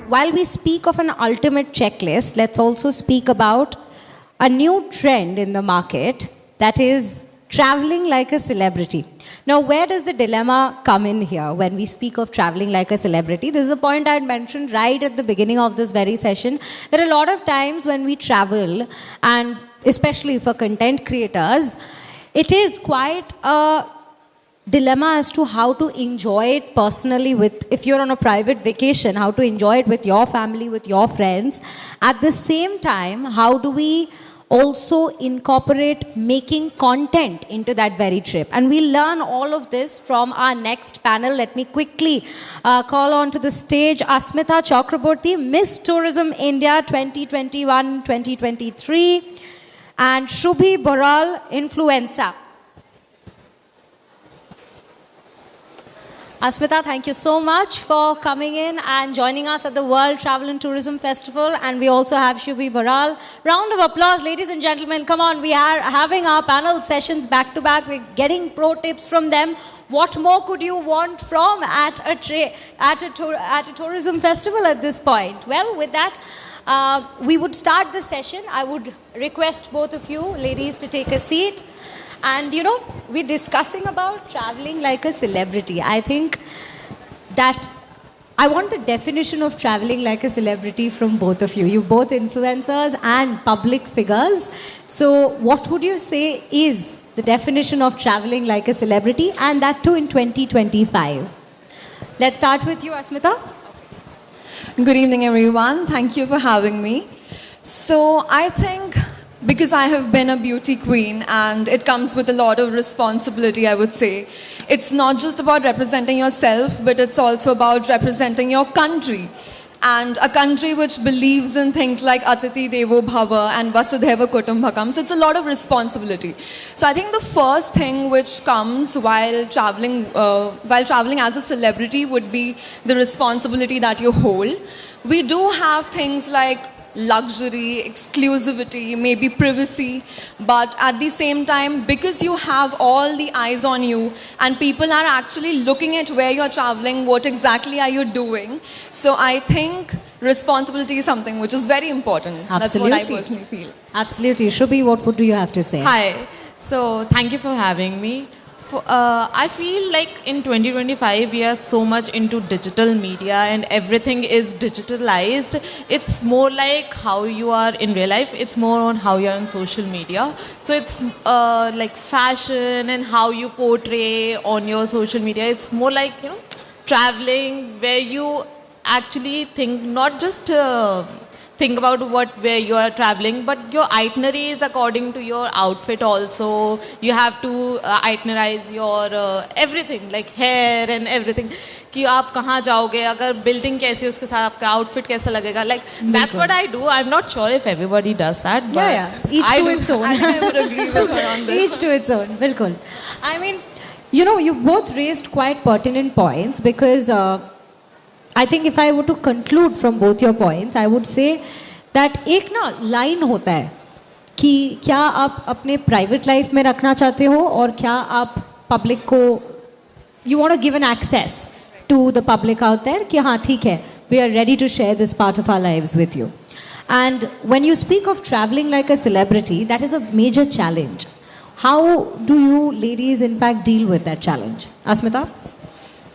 while we speak of an ultimate checklist, let's also speak about a new trend in the market, that is traveling like a celebrity. Now, where does the dilemma come in here when we speak of traveling like a celebrity? This is a point I had mentioned right at the beginning of this very session. There are a lot of times when we travel, and especially for content creators, it is quite a dilemma as to how to enjoy it personally if you're on a private vacation, how to enjoy it with your family, with your friends. At the same time, how do we also incorporate making content into that very trip? And we'll learn all of this from our next panel. Let me quickly call on to the stage Asmita Chakraborty, Miss Tourism India 2021-2023, and Shubhi Baral, Influencer. Asmita, thank you so much for coming in and joining us at the World Travel and Tourism Festival. And we also have Shubhi Baral. Round of applause, ladies and gentlemen. Come on, we are having our panel sessions back to back. We're getting pro tips from them. What more could you want from at a tourism festival at this point? Well, with that, we would start the session. I would request both of you ladies to take a seat. And you know, we're discussing about traveling like a celebrity. I think that I want the definition of traveling like a celebrity from both of you. You're both influencers and public figures. So what would you say is the definition of traveling like a celebrity, and that too in 2025? Let's start with you, Asmita. Good evening, everyone. Thank you for having me. So I think, because I have been a beauty queen and it comes with a lot of responsibility, I would say. It's not just about representing yourself, but it's also about representing your country. And a country which believes in things like Atiti Devo Bhava and Vasudhaiva Kutumbakam. So it's a lot of responsibility. So I think the first thing which comes while traveling as a celebrity would be the responsibility that you hold. We do have things like luxury, exclusivity, maybe privacy, but at the same time, because you have all the eyes on you and people are actually looking at where you're traveling, what exactly are you doing, so I think responsibility is something which is very important. Absolutely. That's what I personally feel. Absolutely. Shubhi, what would you have to say? Hi. So thank you for having me. I feel like in 2025 we are so much into digital media and everything is digitalized. It's more like how you are in real life. It's more on how you are on social media. So it's like fashion and how you portray on your social media. It's more like, you know, traveling where you actually think not just think about where you are traveling, but your itinerary is according to your outfit also. You have to itinerize your everything, like hair and everything. कि आप कहाँ जाओगे, अगर building कैसी है उसके साथ आपका outfit कैसा लगेगा. Like that's what I do. I'm not sure if everybody does that, but yeah. Each to its own. I would agree with her on this. Each to its own. Bilkul. I mean, you know, you both raised quite pertinent points because I think if I were to conclude from both your points, I would say that एक ना line होता है कि क्या आप अपने private life में रखना चाहते हो और क्या आप public को you want to give an access to the public out there कि हाँ ठीक है, we are ready to share this part of our lives with you. And when you speak of traveling like a celebrity, that is a major challenge. How do you ladies in fact deal with that challenge? Asmita?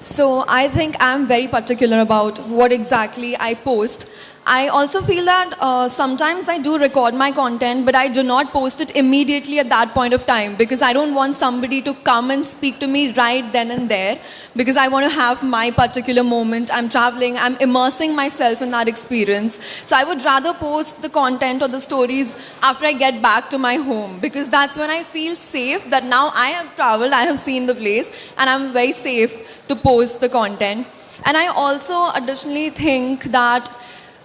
So I think I'm very particular about what exactly I post. I also feel that sometimes I do record my content, but I do not post it immediately at that point of time because I don't want somebody to come and speak to me right then and there because I want to have my particular moment. I'm traveling, I'm immersing myself in that experience. So I would rather post the content or the stories after I get back to my home because that's when I feel safe that now I have traveled, I have seen the place and I'm very safe to post the content. And I also additionally think that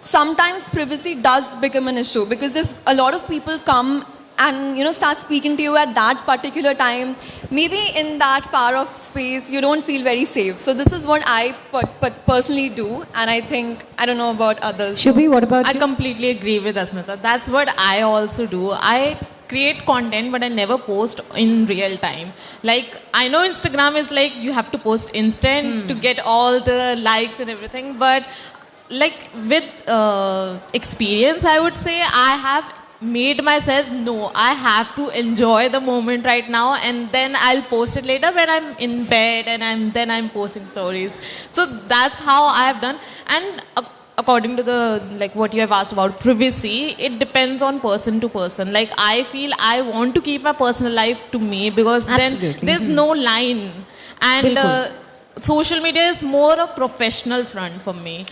sometimes privacy does become an issue because if a lot of people come and start speaking to you at that particular time, maybe in that far off space you don't feel very safe. So this is what I personally do, and I think I don't know about others. Shubhi, what about you? I completely agree with Asmita. That's what I also do. I create content but I never post in real time. Like I know Instagram is like you have to post instant to get all the likes and everything, but like with experience, I would say I have made myself know I have to enjoy the moment right now, and then I'll post it later when I'm in bed and then I'm posting stories. So that's how I have done. And according to the like what you have asked about privacy, it depends on person to person. Like I feel I want to keep my personal life to me, because then Absolutely. there's no line, and Bilkul. social media is more a professional front for me.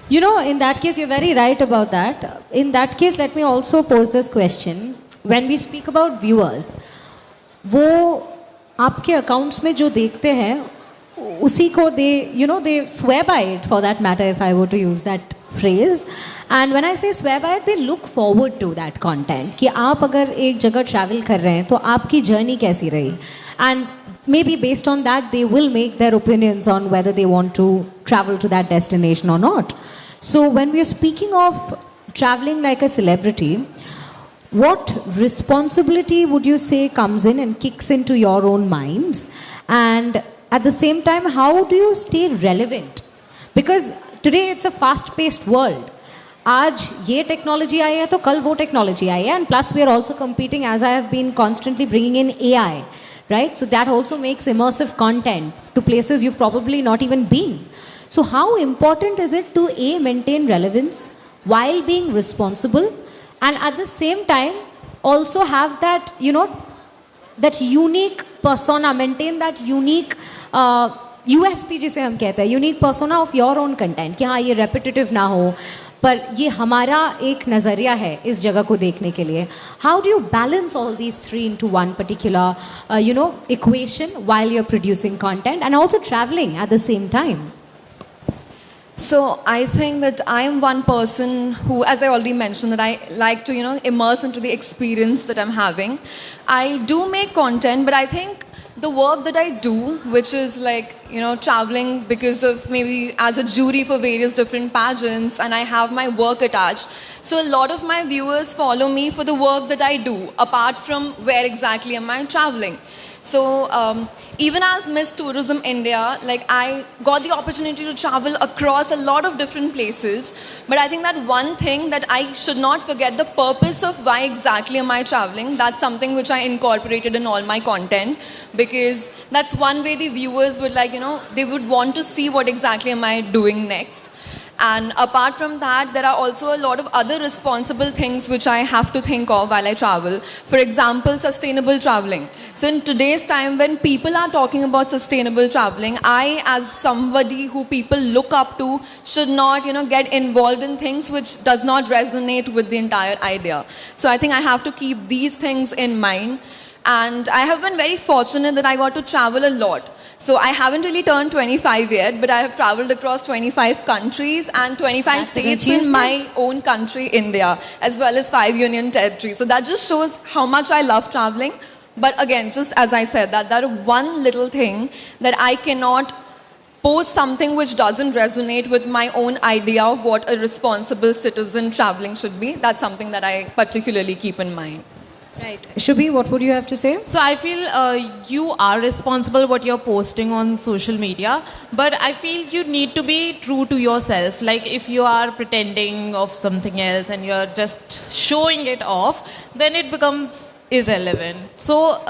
You know, in that case, you're very right about that. In that case, let me also pose this question. When we speak about viewers, वो आपके accounts में जो देखते हैं, उसी को they swear by it, for that matter, if I were to use that phrase. And when I say swear by it, they look forward to that content. कि आप अगर एक जगह travel कर रहे हैं, तो आपकी journey कैसी रही? And maybe based on that, they will make their opinions on whether they want to travel to that destination or not. So when we are speaking of traveling like a celebrity, what responsibility would you say comes in and kicks into your own minds? And at the same time, how do you stay relevant? Because today it's a fast-paced world. आज ये technology आई है तो कल वो technology आई है, and plus we are also competing, as I have been constantly bringing in AI, right? So that also makes immersive content to places you've probably not even been. So how important is it to maintain relevance while being responsible, and at the same time also have that, that unique persona, maintain that unique USP जिसे हम कहते हैं, unique persona of your own content, कि हाँ ये repetitive ना हो, पर ये हमारा एक नज़रिया है इस जगह को देखने के लिए. How do you balance all these three into one particular, equation while you're producing content and also traveling at the same time? So I think that I am one person who, as I already mentioned, that I like to, immerse into the experience that I'm having. I do make content, but I think the work that I do, which is like, traveling because of maybe as a jury for various different pageants, and I have my work attached. So a lot of my viewers follow me for the work that I do, apart from where exactly am I traveling. So even as Miss Tourism India, like I got the opportunity to travel across a lot of different places. But I think that one thing that I should not forget, the purpose of why exactly am I traveling, that's something which I incorporated in all my content. Because that's one way the viewers would like, they would want to see what exactly am I doing next. And apart from that, there are also a lot of other responsible things which I have to think of while I travel. For example, sustainable traveling. So in today's time, when people are talking about sustainable traveling, I, as somebody who people look up to, should not, get involved in things which does not resonate with the entire idea. So I think I have to keep these things in mind. And I have been very fortunate that I got to travel a lot. So I haven't really turned 25 yet, but I have traveled across 25 countries and 25 That's an states in achievement. my own country, India, as well as 5 union territories. So that just shows how much I love traveling. But again, just as I said, that one little thing that I cannot post something which doesn't resonate with my own idea of what a responsible citizen traveling should be. That's something that I particularly keep in mind. Right. Shubhi, what would you have to say? So I feel you are responsible what you're posting on social media, but I feel you need to be true to yourself. Like if you are pretending of something else and you're just showing it off, then it becomes irrelevant. So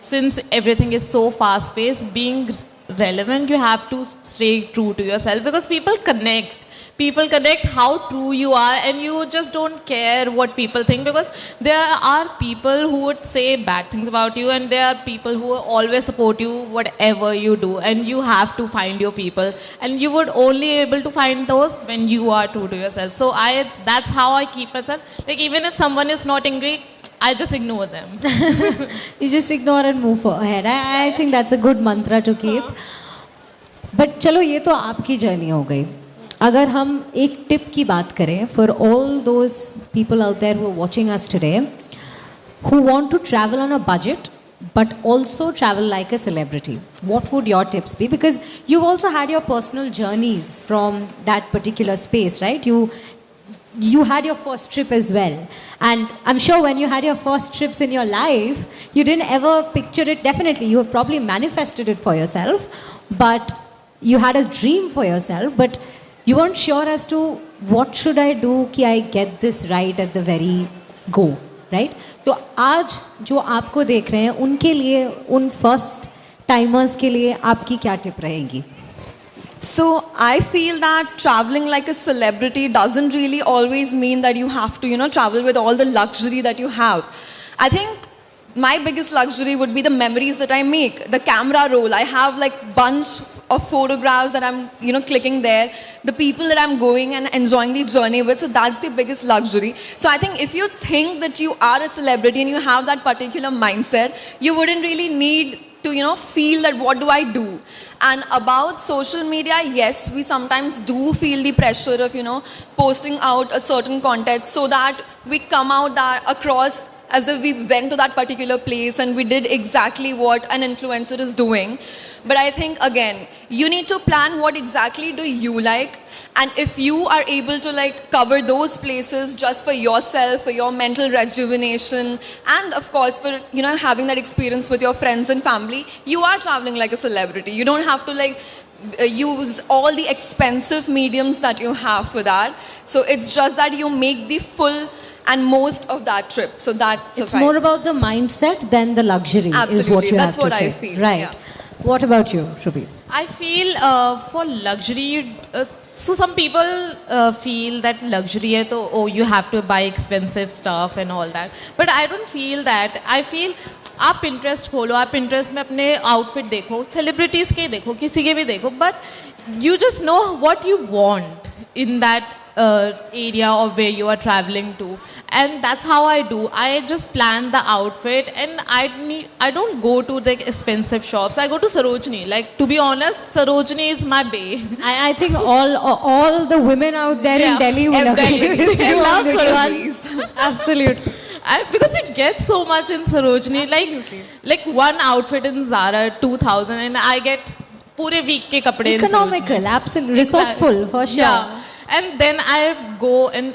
since everything is so fast paced, being relevant, you have to stay true to yourself, because people connect how true you are, and you just don't care what people think, because there are people who would say bad things about you, and there are people who will always support you whatever you do, and you have to find your people, and you would only able to find those when you are true to yourself. So that's how I keep myself. Like even if someone is not angry, I just ignore them. You just ignore and move ahead. I think that's a good mantra to keep. But चलो ये तो आपकी journey हो गई. अगर हम एक tip की बात करें for all those people out there who are watching us today, who want to travel on a budget but also travel like a celebrity, what would your tips be? Because you've also had your personal journeys from that particular space, right? You had your first trip as well, and I'm sure when you had your first trips in your life, you didn't ever picture it. Definitely you have probably manifested it for yourself, but you had a dream for yourself. But You weren't sure as to what should I do कि I get this right at the very go, right? तो आज जो आपको देख रहे हैं उनके लिए, उन फर्स्ट टाइमर्स के लिए आपकी क्या टिप रहेगी? So I feel that traveling like a celebrity doesn't really always mean that you have to, travel with all the luxury that you have. I think my biggest luxury would be the memories that I make, the camera roll. I have like bunch of photographs that I'm, clicking there, the people that I'm going and enjoying the journey with. So that's the biggest luxury. So I think if you think that you are a celebrity and you have that particular mindset, you wouldn't really need to, feel that what do I do? And about social media, yes, we sometimes do feel the pressure of, posting out a certain content so that we come out that across as if we went to that particular place and we did exactly what an influencer is doing. But I think, again, you need to plan what exactly do you like. And if you are able to like cover those places just for yourself, for your mental rejuvenation, and of course for, having that experience with your friends and family, you are traveling like a celebrity. You don't have to like use all the expensive mediums that you have for that. So it's just that you make the full and most of that trip. So that's It's more about the mindset than the luxury. Absolutely. Is what you That's have to what say. I feel. Right. Yeah. What about you, Shrubi? I feel for luxury, so some people feel that luxury hai to, oh, you have to buy expensive stuff and all that. But I don't feel that. I feel आप Pinterest खोलो, आप Pinterest में अपने outfit देखो, celebrities के देखो, किसी के भी देखो, but you just know what you want in that area or where you are traveling to, and that's how I do. I just plan the outfit, and I don't go to the expensive shops. I go to Sarojini. Like, to be honest, Sarojini is my bae. I think all the women out there in Yeah, Delhi will agree with They you love on this Sarojini. one. Absolutely. Because you get so much in Sarojini. Like one outfit in Zara 2000, and I get पूरे week के कपड़े in Sarojini. Economical, absolutely resourceful for sure. Yeah. And then I go and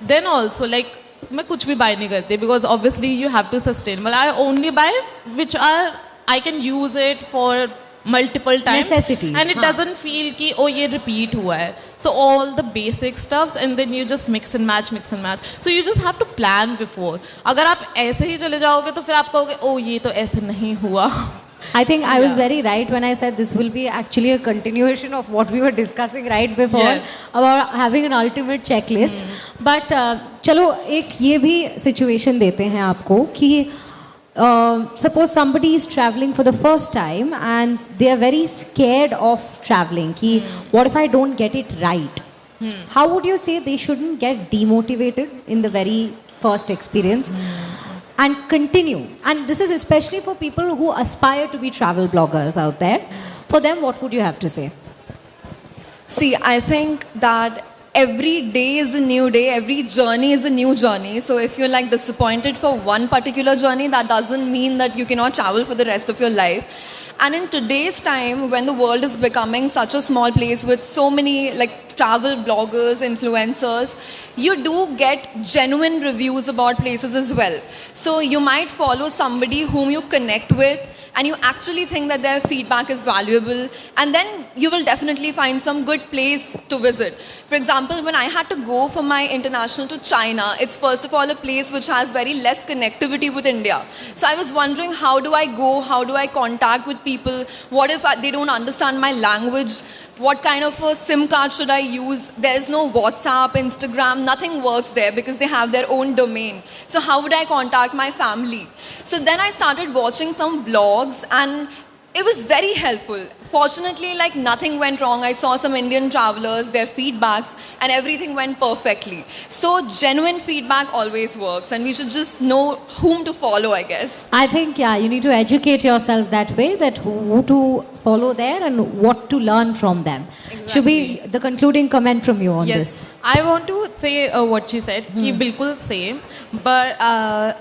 then also like मैं कुछ भी buy नहीं करती because obviously you have to sustainable. I only buy which are I can use it for multiple times. Necessities, And it हाँ. doesn't feel कि oh ये repeat हुआ है. So all the basic stuffs and then you just mix and match. So you just have to plan before. अगर आप ऐसे ही चले जाओगे तो फिर आप कहोगे oh ये तो ऐसे नहीं हुआ. I think I was very right when I said this will be actually a continuation of what we were discussing right before Yeah. about having an ultimate checklist. But चलो एक ये भी situation देते हैं आपको कि suppose somebody is traveling for the first time and they are very scared of traveling कि what if I don't get it right? How would you say they shouldn't get demotivated in the very first experience? And continue. And this is especially for people who aspire to be travel bloggers out there. For them, what would you have to say? See, I think that every day is a new day, every journey is a new journey. So if you're like disappointed for one particular journey, that doesn't mean that you cannot travel for the rest of your life. And in today's time, when the world is becoming such a small place with so many like travel bloggers, influencers, you do get genuine reviews about places as well. So you might follow somebody whom you connect with and you actually think that their feedback is valuable, and then you will definitely find some good place to visit. For example, when I had to go for my international to China, it's first of all a place which has very less connectivity with India. So I was wondering, how do I go? How do I contact with people? What if they don't understand my language? What kind of a SIM card should I use? There's no WhatsApp, Instagram, nothing works there because they have their own domain. So how would I contact my family? So then I started watching some vlogs and it was very helpful. Fortunately, like nothing went wrong. I saw some Indian travelers, their feedbacks, and everything went perfectly. So genuine feedback always works, and we should just know whom to follow, I guess. I think, yeah, you need to educate yourself that way, that who to follow there and what to learn from them. Should be the concluding comment from you on this. I want to say what she said, कि बिल्कुल same, but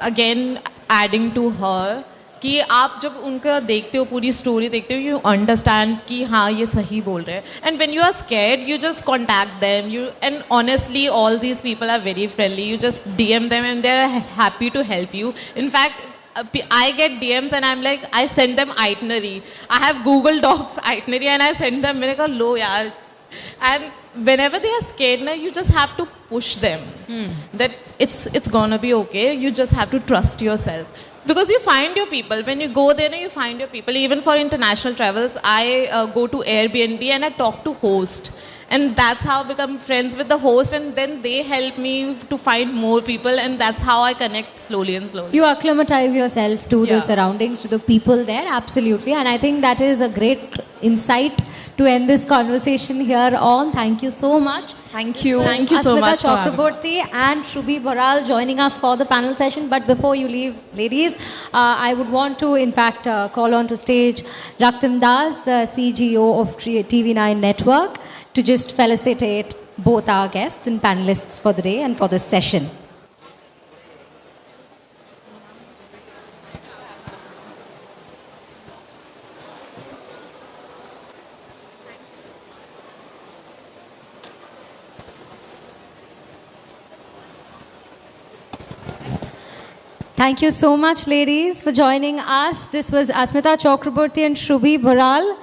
again adding to her, कि आप जब उनका देखते हो पूरी story देखते हो, यू अंडरस्टैंड कि हाँ ये सही बोल रहे हैं, and when you are scared you just contact them, you and honestly all these people are very friendly, you just DM them and they are happy to help you. In fact, I get DMs and I'm like, I send them itinerary. I have Google Docs itinerary and I send them. मैंने कहा लो यार And whenever they are scared, na, you just have to push them that it's gonna be okay. You just have to trust yourself. Because you find your people. When you go there, you find your people. Even for international travels, I go to Airbnb and I talk to host. And that's how I become friends with the host. And then they help me to find more people. And that's how I connect slowly and slowly. You acclimatize yourself to the Yeah. surroundings, to the people there, absolutely. And I think that is a great insight to end this conversation here on. Thank you so much. Thank you. Thank you so Asmita much for having me. Chakraborty and Shrubi Baral joining us for the panel session. But before you leave, ladies, I would want to, in fact, call on to stage Raktim Das, the CGO of TV9 Network, to just felicitate both our guests and panelists for the day and for this session. Thank you so much, ladies, for joining us. This was Asmita Chakraborty and Shrubi Baral.